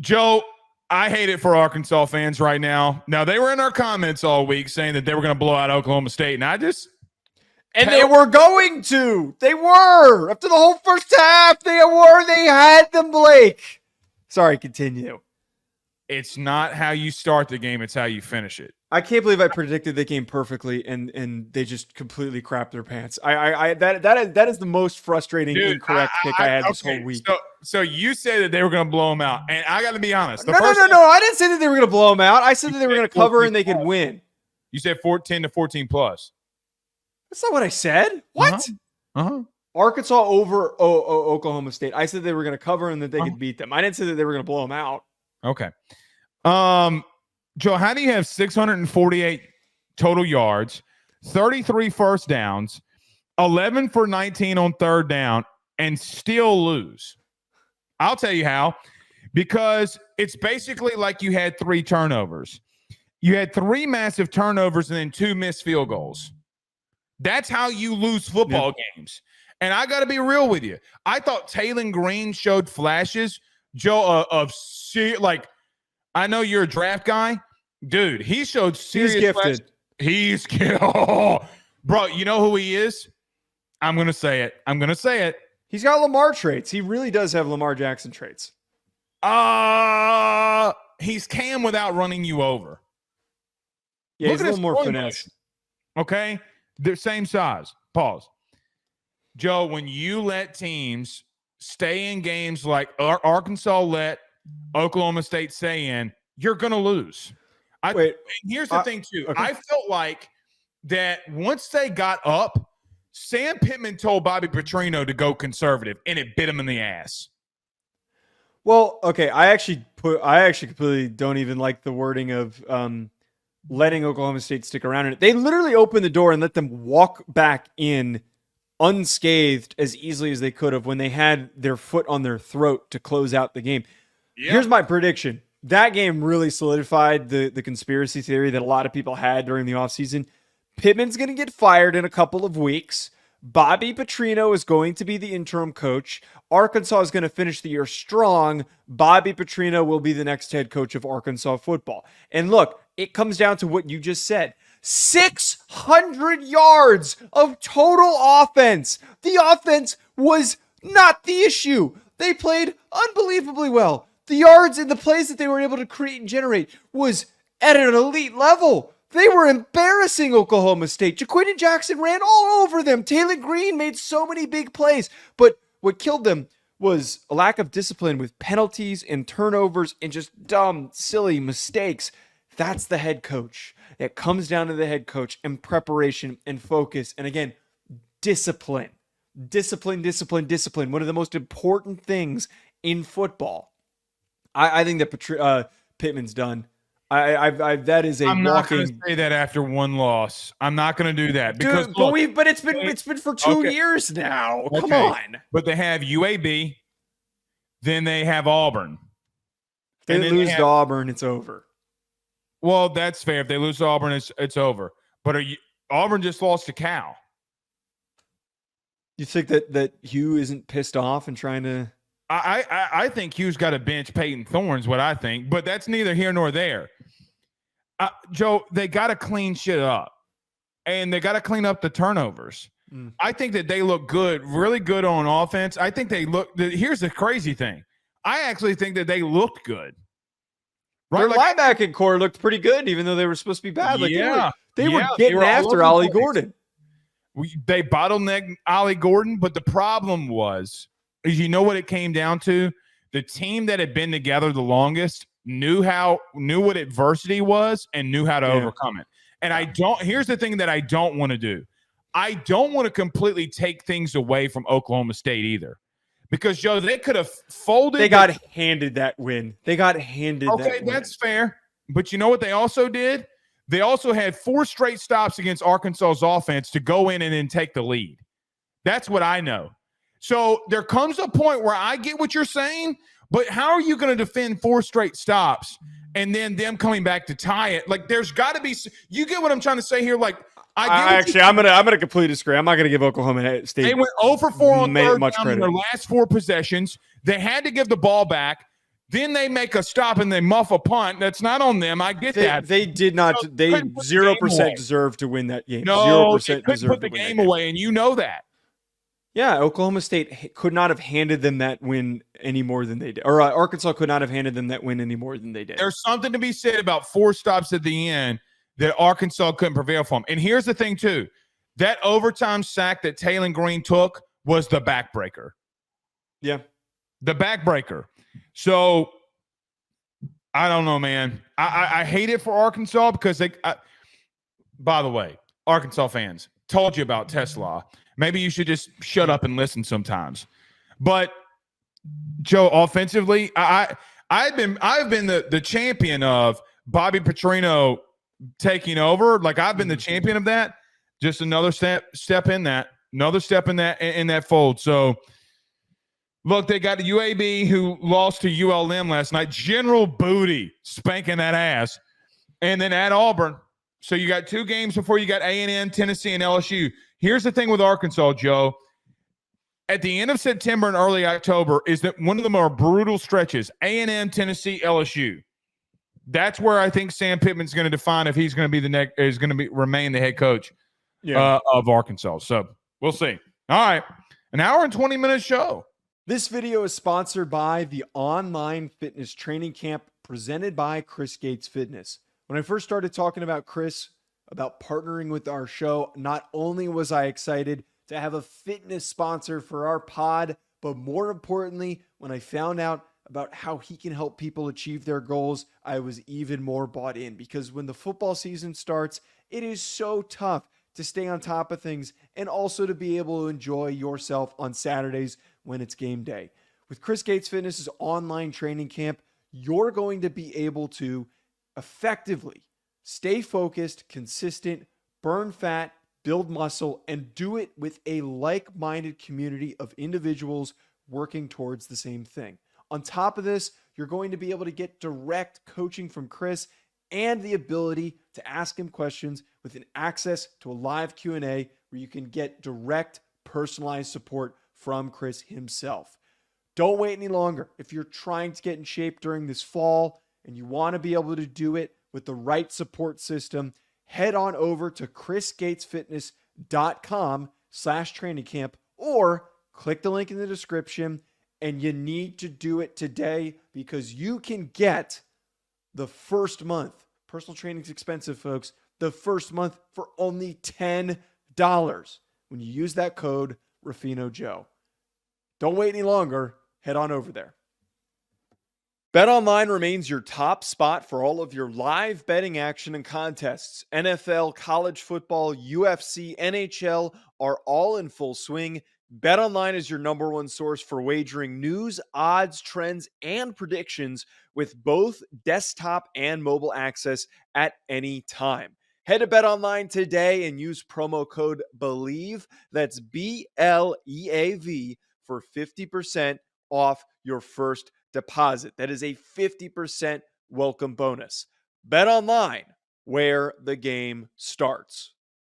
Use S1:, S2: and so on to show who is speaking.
S1: Joe, I hate it for Arkansas fans right now. Now, they were in our comments all week saying that they were going to blow out Oklahoma State,
S2: and they were going to. They were. After the whole first half, they were. They had them, Blake. Sorry, continue.
S1: It's not how you start the game, it's how you finish it.
S2: I can't believe I predicted the game perfectly, and they just completely crapped their pants. That is the most frustrating, incorrect pick I had this whole week.
S1: So you say that they were going to blow them out, and I got to be honest.
S2: No. I didn't say that they were going to blow them out. I said that they were going to cover and they could win.
S1: You said 14 to 14 plus.
S2: That's not what I said. What? Arkansas over Oklahoma State. I said they were going to cover and that they could beat them. I didn't say that they were going to blow them out.
S1: Okay. Joe, how do you have 648 total yards, 33 first downs, 11 for 19 on third down, and still lose? I'll tell you how. Because it's basically like you had 3 turnovers. You had 3 massive turnovers and then 2 missed field goals. That's how you lose football games. And I got to be real with you. I thought Taylor Green showed flashes, Joe, I know you're a draft guy. Dude, he showed serious
S2: gifted.
S1: He's gifted. Bro, you know who he is? I'm going to say it.
S2: He's got Lamar traits. He really does have Lamar Jackson traits.
S1: He's Cam without running you over.
S2: Yeah, he's a little more finesse.
S1: Okay? They're same size. Pause. Joe, when you let teams stay in games like Arkansas let Oklahoma State stay in, you're going to lose. Here's the thing, too. Okay. I felt like that once they got up, Sam Pittman told Bobby Petrino to go conservative, and it bit him in the ass.
S2: Well, okay, I actually completely don't even like the wording of letting Oklahoma State stick around in it. They literally opened the door and let them walk back in unscathed as easily as they could have when they had their foot on their throat to close out the game. Yeah. Here's my prediction. That game really solidified the conspiracy theory that a lot of people had during the offseason. Pittman's going to get fired in a couple of weeks. Bobby Petrino is going to be the interim coach. Arkansas is going to finish the year strong. Bobby Petrino will be the next head coach of Arkansas football. And look, it comes down to what you just said. 600 yards of total offense. The offense was not the issue. They played unbelievably well. The yards and the plays that they were able to create and generate was at an elite level. They were embarrassing Oklahoma State. Jaquindon Jackson ran all over them. Taylor Green made so many big plays. But what killed them was a lack of discipline with penalties and turnovers and just dumb, silly mistakes. That's the head coach. It comes down to the head coach and preparation and focus. And again, discipline. Discipline. One of the most important things in football. I think that Pittman's done. That is a
S1: I'm not
S2: walking.
S1: going to say that after one loss. I'm not going to do that because
S2: dude, but it's been for 2 years now. Okay. Come on.
S1: But they have UAB, then they have Auburn.
S2: If they lose to Auburn, it's over.
S1: Well, that's fair. If they lose to Auburn, it's over. But Auburn just lost to Cal.
S2: You think that Hugh isn't pissed off and trying to?
S1: I think Hugh's got to bench Peyton Thorne's what I think, but that's neither here nor there. Joe, they got to clean shit up, and they got to clean up the turnovers. I think that they look good, really good on offense. I think they look – here's the crazy thing. I actually think that they looked good.
S2: Right? Their linebacking core looked pretty good, even though they were supposed to be bad. They were getting after Ollie Gordon.
S1: They bottlenecked Ollie Gordon, but the problem was – you know what it came down to? The team that had been together the longest knew what adversity was and knew how to overcome it. And here's the thing that I don't want to do. I don't want to completely take things away from Oklahoma State either. Because, Joe, they could have folded.
S2: They got handed that win. Okay,
S1: that's fair. But you know what they also did? They also had 4 straight stops against Arkansas's offense to go in and then take the lead. That's what I know. So there comes a point where I get what you're saying, but how are you going to defend 4 straight stops and then them coming back to tie it? Like, there's got to be – you get what I'm trying to say here? Like, I'm
S2: gonna completely disagree. I'm not gonna give Oklahoma State.
S1: They went 0 for 4 on third down in their last 4 possessions. They had to give the ball back. Then they make a stop and they muff a punt. That's not on them. I get that.
S2: They did not.
S1: So
S2: They
S1: couldn't put the
S2: 0%
S1: game away.
S2: deserve to win that game.
S1: No,
S2: 0%
S1: they couldn't
S2: deserve
S1: put
S2: to
S1: the
S2: win that
S1: game
S2: game.
S1: away, and you know that.
S2: Yeah, Oklahoma State could not have handed them that win any more than they did. Or Arkansas could not have handed them that win any more than they did.
S1: There's something to be said about 4 stops at the end that Arkansas couldn't prevail from. And here's the thing, too. That overtime sack that Taylor Green took was the backbreaker.
S2: Yeah.
S1: The backbreaker. So, I don't know, man. I hate it for Arkansas because by the way, Arkansas fans, told you about Tesla. Maybe you should just shut up and listen sometimes. But Joe, offensively, I've been the champion of Bobby Petrino taking over. Like I've been the champion of that. Just another step in that. Another step in that fold. So look, they got the UAB who lost to ULM last night. General Booty spanking that ass. And then at Auburn. So you got 2 games before you got A&M, Tennessee, and LSU. Here's the thing with Arkansas, Joe. At the end of September and early October is that one of the more brutal stretches, A&M, Tennessee, LSU. That's where I think Sam Pittman's going to define if he's going to be remain the head coach of Arkansas. So we'll see. All right. An hour and 20-minute show.
S2: This video is sponsored by the online fitness training camp presented by Chris Gates Fitness. When I first started talking about Chris, about partnering with our show, not only was I excited to have a fitness sponsor for our pod, but more importantly, when I found out about how he can help people achieve their goals, I was even more bought in because when the football season starts, it is so tough to stay on top of things and also to be able to enjoy yourself on Saturdays when it's game day. With Chris Gates Fitness's online training camp, you're going to be able to effectively stay focused, consistent, burn fat, build muscle, and do it with a like-minded community of individuals working towards the same thing. On top of this, you're going to be able to get direct coaching from Chris and the ability to ask him questions with an access to a live Q&A where you can get direct personalized support from Chris himself. Don't wait any longer. If you're trying to get in shape during this fall and you want to be able to do it with the right support system, head on over to chrisgatesfitness.com/training camp or click the link in the description. And you need to do it today because you can get the first month. Personal training is expensive, folks. The first month for only $10 when you use that code RuffinoJoe. Don't wait any longer. Head on over there. BetOnline remains your top spot for all of your live betting action and contests. NFL, college football, UFC, NHL are all in full swing. BetOnline is your number one source for wagering news, odds, trends, and predictions with both desktop and mobile access at any time. Head to BetOnline today and use promo code BELIEVE, that's BLEAV, for 50% off your first deposit. That is a 50% welcome bonus. BetOnline, where the game starts.